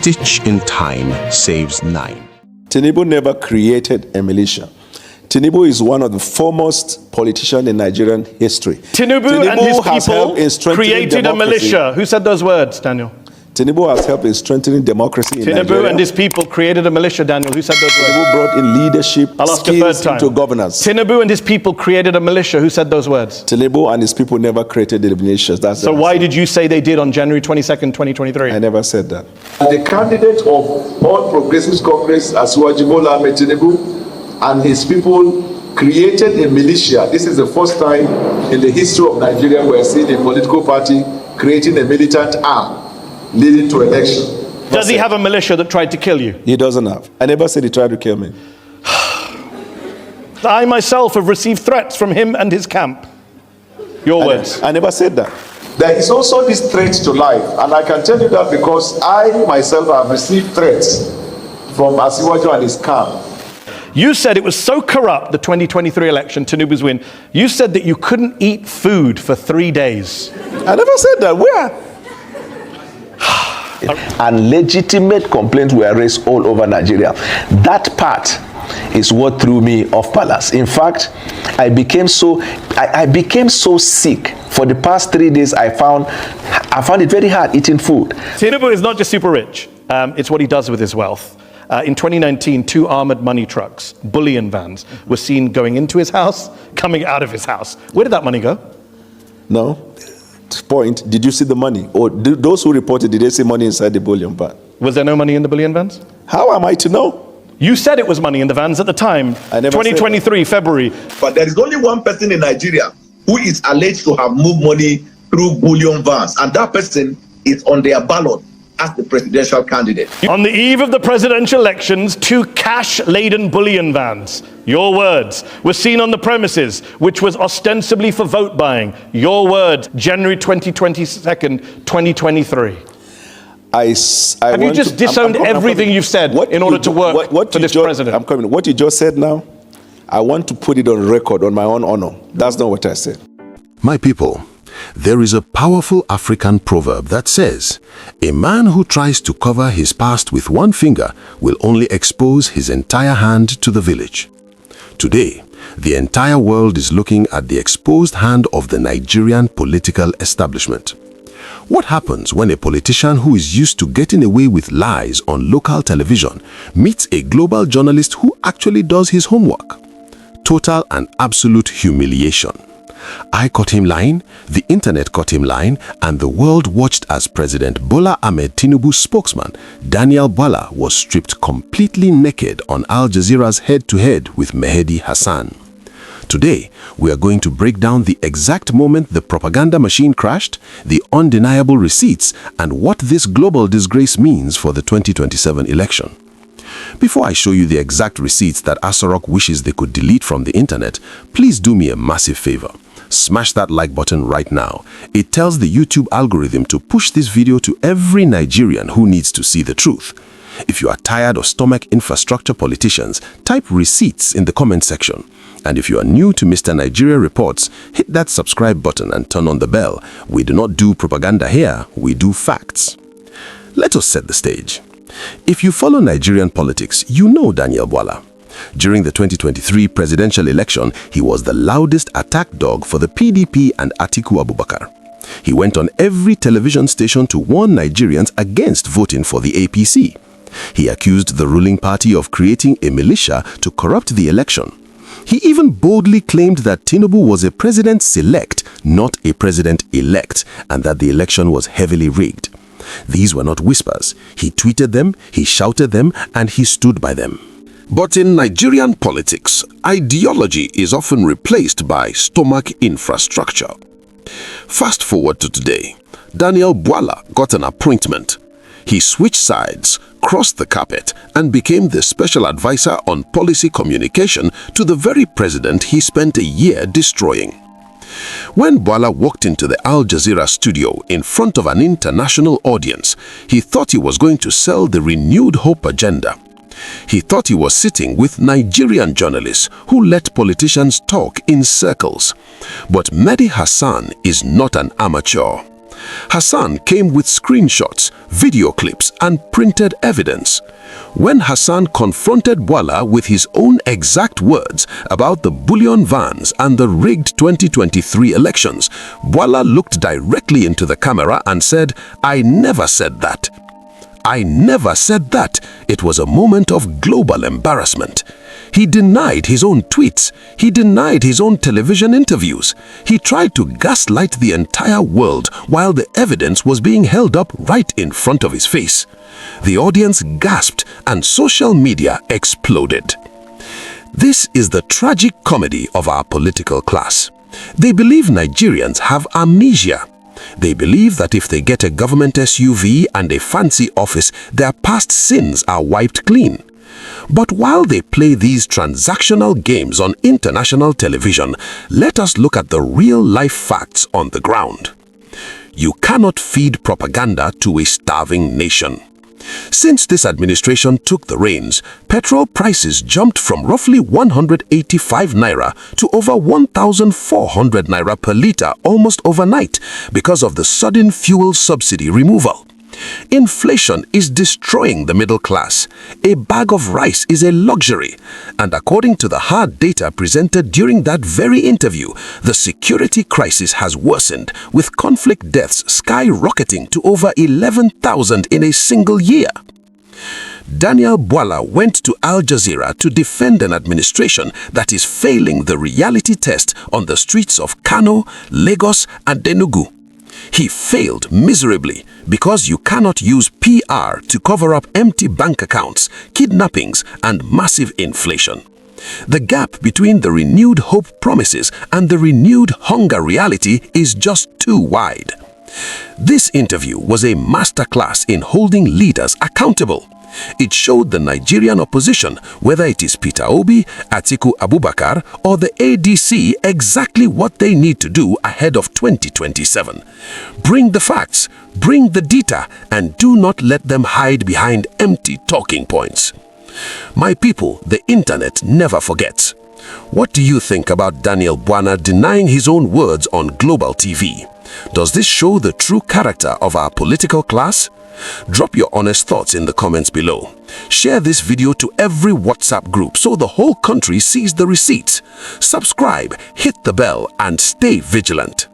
stitch in time saves 9. Tinubu never created a militia. Tinubu is one of the foremost politicians in Nigerian history. Tinubu and his people created a militia. Who said those words, Daniel? Tinubu has helped in strengthening democracy in Nigeria. Tinubu and his people created a militia, Daniel. Who said those words? Tinubu brought in leadership skills into governance. Tinubu and his people created a militia. Who said those words? Tinubu and his people never created the militias. So why did you say they did on January 22nd, 2023? I never said that. The candidate of All Progressives Congress, Bola Ahmed Tinubu, and his people created a militia. This is the first time in the history of Nigeria we are seeing a political party creating a militant arm leading to election. Does he have a militia that tried to kill you? He doesn't have. I never said he tried to kill me. I myself have received threats from him and his camp. Your words. I never said that. There is also this threat to life, and I can tell you that because I myself have received threats from Asiwaju and his camp. You said it was so corrupt, the 2023 election, Tinubu's win. You said that you couldn't eat food for 3 days. I never said that. Where? And legitimate complaints were raised all over Nigeria. That part is what threw me off balance. In fact, I became so sick. For the past 3 days, I found it very hard eating food. Tinubu is not just super rich. It's what he does with his wealth. In 2019, 2 armored money trucks, bullion vans, were seen going into his house, coming out of his house. Where did that money go? No. Point, did you see the money? Or those who reported, did they see money inside the bullion van? Was there no money in the bullion vans? How am I to know? You said it was money in the vans at the time, 2023, February. But there is only one person in Nigeria who is alleged to have moved money through bullion vans, and that person is on their ballot as the presidential candidate. On the eve of the presidential elections, 2 cash-laden bullion vans, your words, were seen on the premises, which was ostensibly for vote buying. Your words, January 22nd, 2023. Have you just disowned everything you've said in order to work for this president? I'm coming. What you just said now, I want to put it on record on my own honor. That's not what I said. My people, there is a powerful African proverb that says, a man who tries to cover his past with one finger will only expose his entire hand to the village. Today, the entire world is looking at the exposed hand of the Nigerian political establishment. What happens when a politician who is used to getting away with lies on local television meets a global journalist who actually does his homework? Total and absolute humiliation. I caught him lying, the internet caught him lying, and the world watched as President Bola Ahmed Tinubu's spokesman, Daniel Bwala, was stripped completely naked on Al Jazeera's head-to-head with Mehdi Hasan. Today, we are going to break down the exact moment the propaganda machine crashed, the undeniable receipts, and what this global disgrace means for the 2027 election. Before I show you the exact receipts that Aso Rock wishes they could delete from the internet, please do me a massive favor. Smash that like button right now. It tells the YouTube algorithm to push this video to every Nigerian who needs to see the truth. If you are tired of stomach infrastructure politicians, type receipts in the comment section. And if you are new to Mr. Nigeria Reports, hit that subscribe button and turn on the bell. We do not do propaganda here, we do facts. Let us set the stage. If you follow Nigerian politics, you know Daniel Bwala. During the 2023 presidential election, he was the loudest attack dog for the PDP and Atiku Abubakar. He went on every television station to warn Nigerians against voting for the APC. He accused the ruling party of creating a militia to corrupt the election. He even boldly claimed that Tinubu was a president-select, not a president-elect, and that the election was heavily rigged. These were not whispers. He tweeted them, he shouted them, and he stood by them. But in Nigerian politics, ideology is often replaced by stomach infrastructure. Fast forward to today, Daniel Bwala got an appointment. He switched sides, crossed the carpet, and became the special advisor on policy communication to the very president he spent a year destroying. When Bwala walked into the Al Jazeera studio in front of an international audience, he thought he was going to sell the renewed hope agenda. He thought he was sitting with Nigerian journalists who let politicians talk in circles. But Mehdi Hasan is not an amateur. Hasan came with screenshots, video clips, and printed evidence. When Hasan confronted Bwala with his own exact words about the bullion vans and the rigged 2023 elections, Bwala looked directly into the camera and said, "I never said that. I never said that." It was a moment of global embarrassment. He denied his own tweets. He denied his own television interviews. He tried to gaslight the entire world while the evidence was being held up right in front of his face. The audience gasped and social media exploded. This is the tragic comedy of our political class. They believe Nigerians have amnesia. They believe that if they get a government SUV and a fancy office, their past sins are wiped clean. But while they play these transactional games on international television, let us look at the real-life facts on the ground. You cannot feed propaganda to a starving nation. Since this administration took the reins, petrol prices jumped from roughly 185 naira to over 1,400 naira per litre almost overnight because of the sudden fuel subsidy removal. Inflation is destroying the middle class. A bag of rice is a luxury. And according to the hard data presented during that very interview, the security crisis has worsened, with conflict deaths skyrocketing to over 11,000 in a single year. Daniel Bwala went to Al Jazeera to defend an administration that is failing the reality test on the streets of Kano, Lagos, and Enugu. He failed miserably because you cannot use PR to cover up empty bank accounts, kidnappings, and massive inflation. The gap between the renewed hope promises and the renewed hunger reality is just too wide. This interview was a masterclass in holding leaders accountable. It showed the Nigerian opposition, whether it is Peter Obi, Atiku Abubakar, or the ADC, exactly what they need to do ahead of 2027. Bring the facts, bring the data, and do not let them hide behind empty talking points. My people, the internet never forgets. What do you think about Daniel Bwala denying his own words on global TV? Does this show the true character of our political class? Drop your honest thoughts in the comments below. Share this video to every WhatsApp group so the whole country sees the receipts. Subscribe, hit the bell, and stay vigilant.